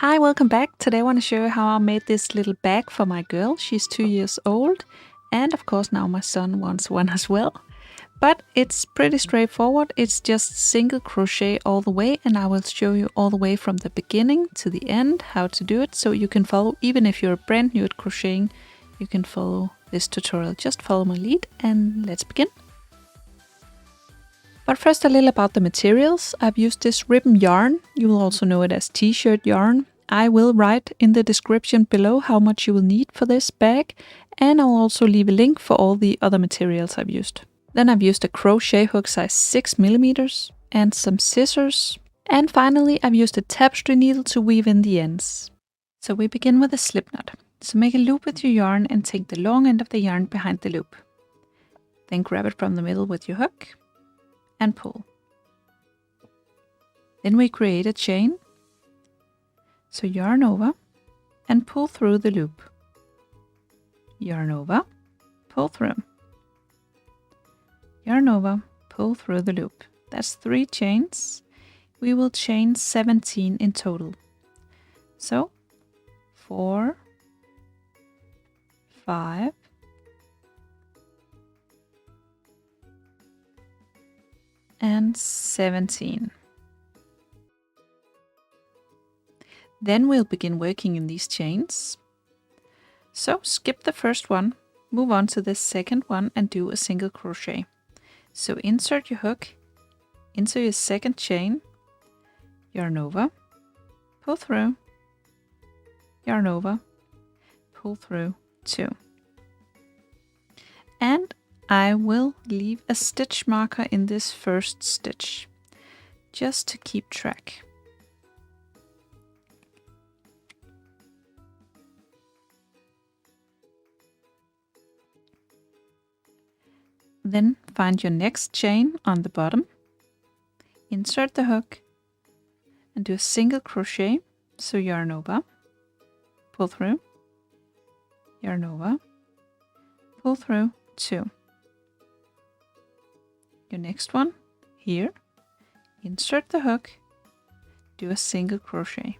Hi, welcome back. Today I want to show you how I made this little bag for my girl. She's 2 years old, and of course now my son wants one as well. But it's pretty straightforward. It's just single crochet all the way, and I will show you all the way from the beginning to the end how to do it, so you can follow. Even if you're brand new at crocheting, you can follow this tutorial. Just follow my lead and let's begin. But first a little about the materials. I've used this ribbon yarn. You will also know it as t-shirt yarn. I will write in the description below how much you will need for this bag, and I'll also leave a link for all the other materials I've used. Then I've used a crochet hook size 6mm and some scissors. And finally I've used a tapestry needle to weave in the ends. So we begin with a slip knot. So make a loop with your yarn and take the long end of the yarn behind the loop. Then grab it from the middle with your hook and pull. Then we create a chain. So yarn over and pull through the loop. Yarn over, pull through. Yarn over, pull through the loop. That's 3 chains. We will chain 17 in total. So 4, 5, 17. Then we'll begin working in these chains. So skip the first one, move on to the second one and do a single crochet. So insert your hook into your second chain, yarn over, pull through, yarn over, pull through 2. And I will leave a stitch marker in this first stitch, just to keep track. Then find your next chain on the bottom, insert the hook and do a single crochet. So yarn over, pull through, yarn over, pull through 2. Your next one here, insert the hook, do a single crochet.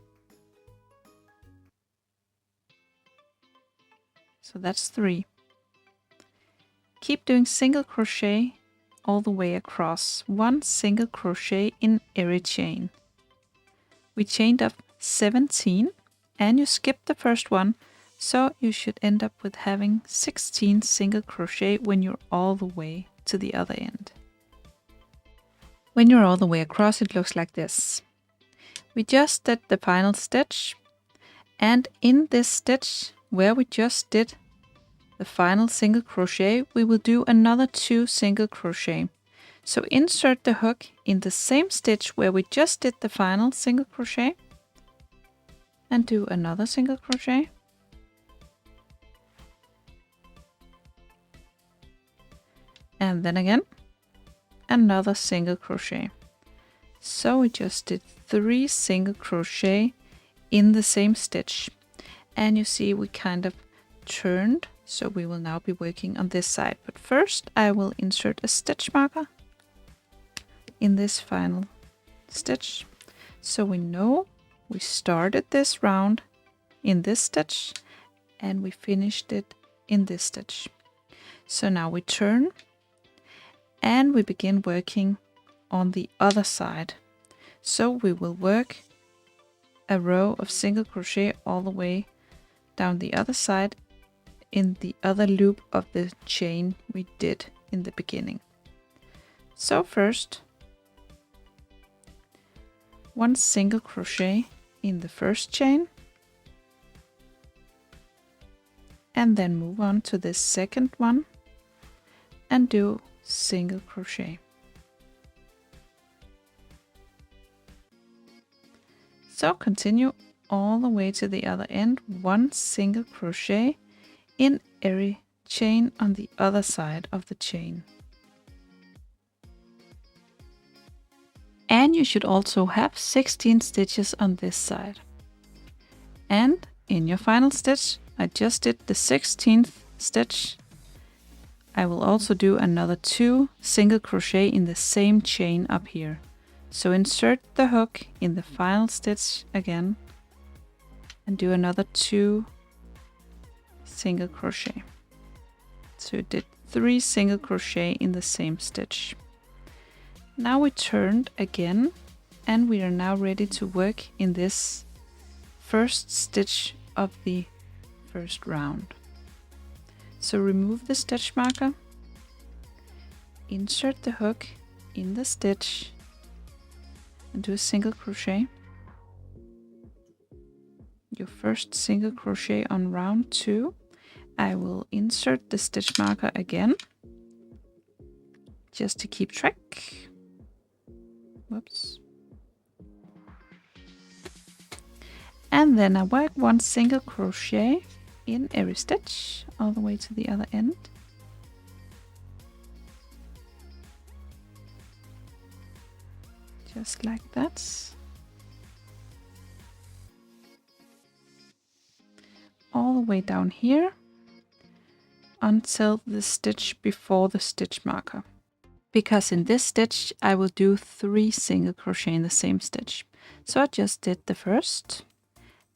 So that's 3. Keep doing single crochet all the way across, 1 single crochet in every chain. We chained up 17 and you skipped the first one, so you should end up with having 16 single crochet when you're all the way to the other end. When you're all the way across, it looks like this. We just did the final stitch, and in this stitch where we just did the final single crochet, we will do another 2 single crochet. So insert the hook in the same stitch where we just did the final single crochet and do another single crochet. And then again, another single crochet. So we just did 3 single crochet in the same stitch. And you see we kind of turned. So we will now be working on this side. But first I will insert a stitch marker in this final stitch. So we know we started this round in this stitch and we finished it in this stitch. So now we turn and we begin working on the other side. So we will work a row of single crochet all the way down the other side in the other loop of the chain we did in the beginning. So first 1 single crochet in the first chain and then move on to the second one and do single crochet. So continue all the way to the other end, 1 single crochet in every chain on the other side of the chain. And you should also have 16 stitches on this side. And in your final stitch, I just did the 16th stitch. I will also do another 2 single crochet in the same chain up here. So insert the hook in the final stitch again and do another 2 single crochet. So you did 3 single crochet in the same stitch. Now we turned again, and we are now ready to work in this first stitch of the first round. So remove the stitch marker, insert the hook in the stitch and do a single crochet. Your first single crochet on round 2. I will insert the stitch marker again just to keep track. Whoops. And then I work 1 single crochet in every stitch all the way to the other end. Just like that. All the way down here until the stitch before the stitch marker. Because in this stitch I will do 3 single crochet in the same stitch. So I just did the first.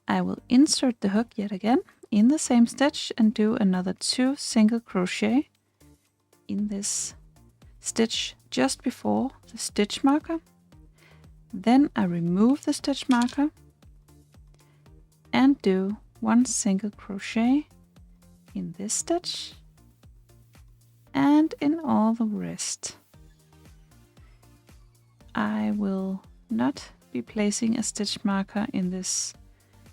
I will insert the hook yet again in the same stitch and do another 2 single crochet in this stitch just before the stitch marker. Then I remove the stitch marker and do 1 single crochet in this stitch and in all the rest. I will not be placing a stitch marker in this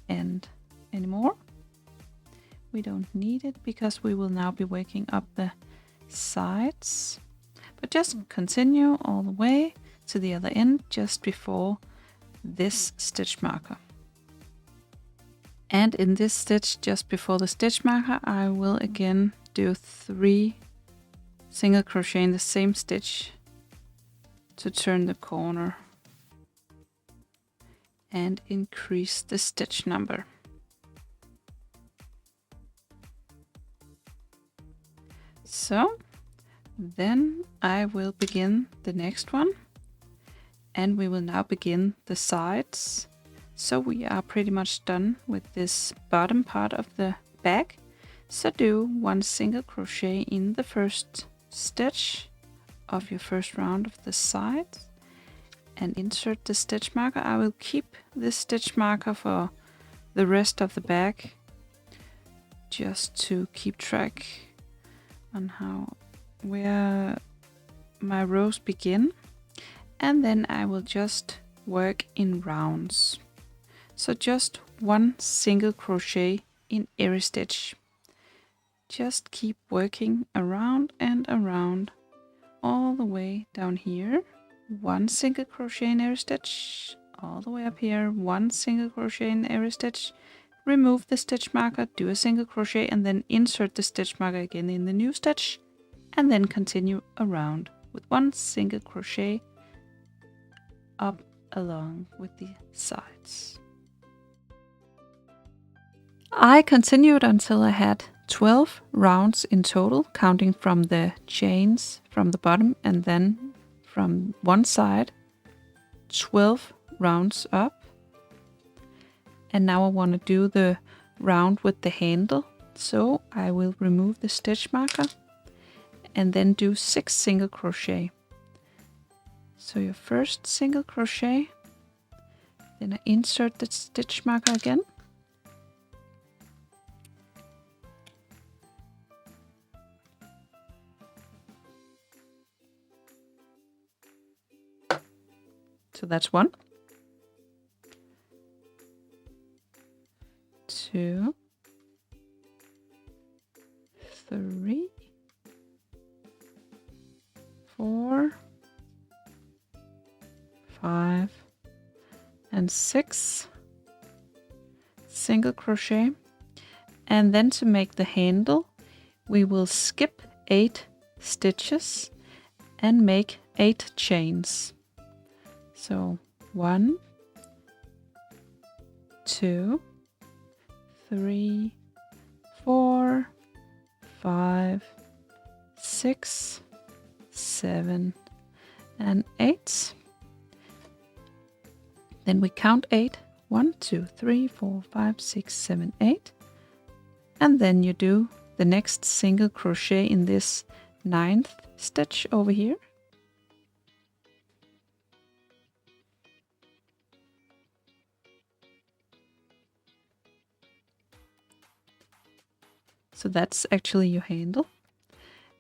end anymore. We don't need it because we will now be working up the sides, but just continue all the way to the other end just before this stitch marker. And in this stitch just before the stitch marker I will again do 3 single crochet in the same stitch to turn the corner and increase the stitch number. So then I will begin the next one, and we will now begin the sides. So we are pretty much done with this bottom part of the bag. So do 1 single crochet in the first stitch of your first round of the sides and insert the stitch marker. I will keep this stitch marker for the rest of the bag just to keep track on where my rows begin, and then I will just work in rounds. So just 1 single crochet in every stitch. Just keep working around and around all the way down here. 1 single crochet in every stitch. All the way up here, 1 single crochet in every stitch. Remove the stitch marker, do a single crochet, and then insert the stitch marker again in the new stitch, and then continue around with 1 single crochet up along with the sides. I continued until I had 12 rounds in total, counting from the chains from the bottom and then from one side, 12 rounds up. And now I want to do the round with the handle. So I will remove the stitch marker and then do 6 single crochet. So your first single crochet, then I insert the stitch marker again. So that's 1, 2, 3, 4, 5, and 6 single crochet. And then to make the handle, we will skip 8 stitches and make 8 chains. So 1, 2, 3, 4, 5, 6, 7, and 8. Then we count 8. 1, 2, 3, 4, 5, 6, 7, 8. And then you do the next single crochet in this 9th stitch over here. So that's actually your handle.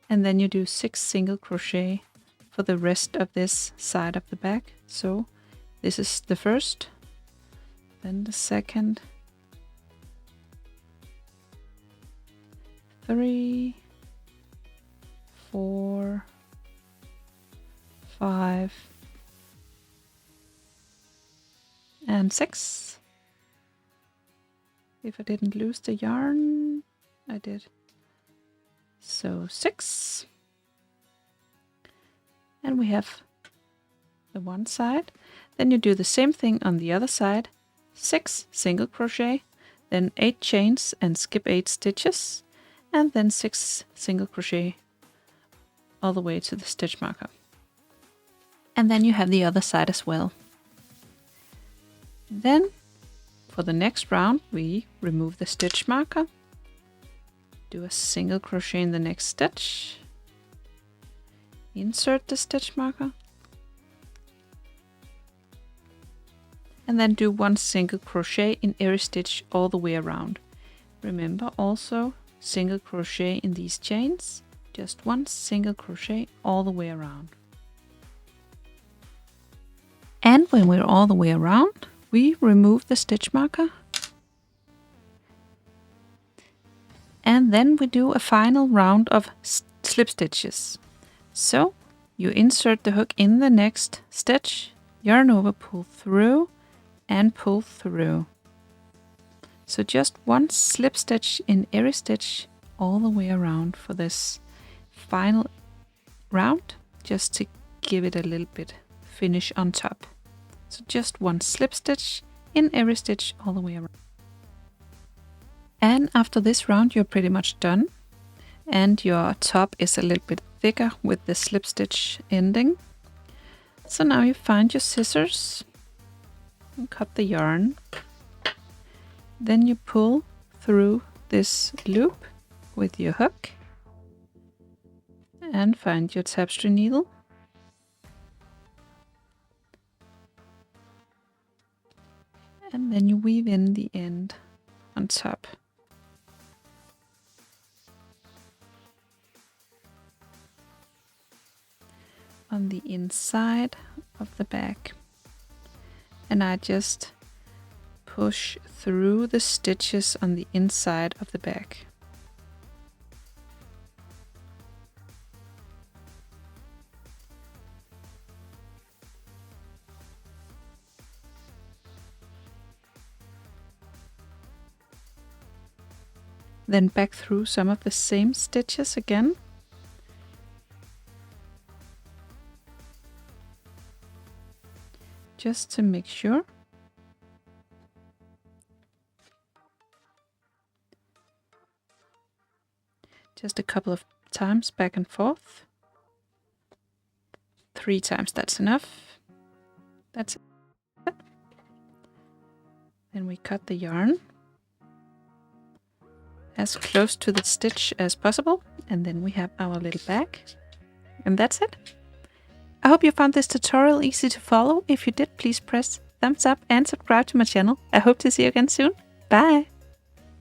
And then you do 6 single crochet for the rest of this side of the bag. So this is the first, then the second, 3, 4, 5, and 6. If I didn't lose the yarn, I did. So 6. And we have the one side. Then you do the same thing on the other side. 6 single crochet, then 8 chains and skip 8 stitches, and then 6 single crochet all the way to the stitch marker. And then you have the other side as well. Then for the next round we remove the stitch marker, do a single crochet in the next stitch, insert the stitch marker, and then do 1 single crochet in every stitch all the way around. Remember also single crochet in these chains, just 1 single crochet all the way around. And when we're all the way around, we remove the stitch marker. And then we do a final round of slip stitches. So you insert the hook in the next stitch, yarn over, pull through, and pull through. So just 1 slip stitch in every stitch all the way around for this final round, just to give it a little bit finish on top. So just 1 slip stitch in every stitch all the way around. And after this round you're pretty much done, and your top is a little bit thicker with the slip stitch ending. So now you find your scissors and cut the yarn. Then you pull through this loop with your hook and find your tapestry needle. And then you weave in the end on top. On the inside of the bag. And I just push through the stitches on the inside of the bag. Then back through some of the same stitches again. Just to make sure. Just a couple of times back and forth. 3 times, that's enough. That's it. Then we cut the yarn as close to the stitch as possible, and then we have our little bag. And that's it. I hope you found this tutorial easy to follow. If you did, please press thumbs up and subscribe to my channel. I hope to see you again soon. Bye!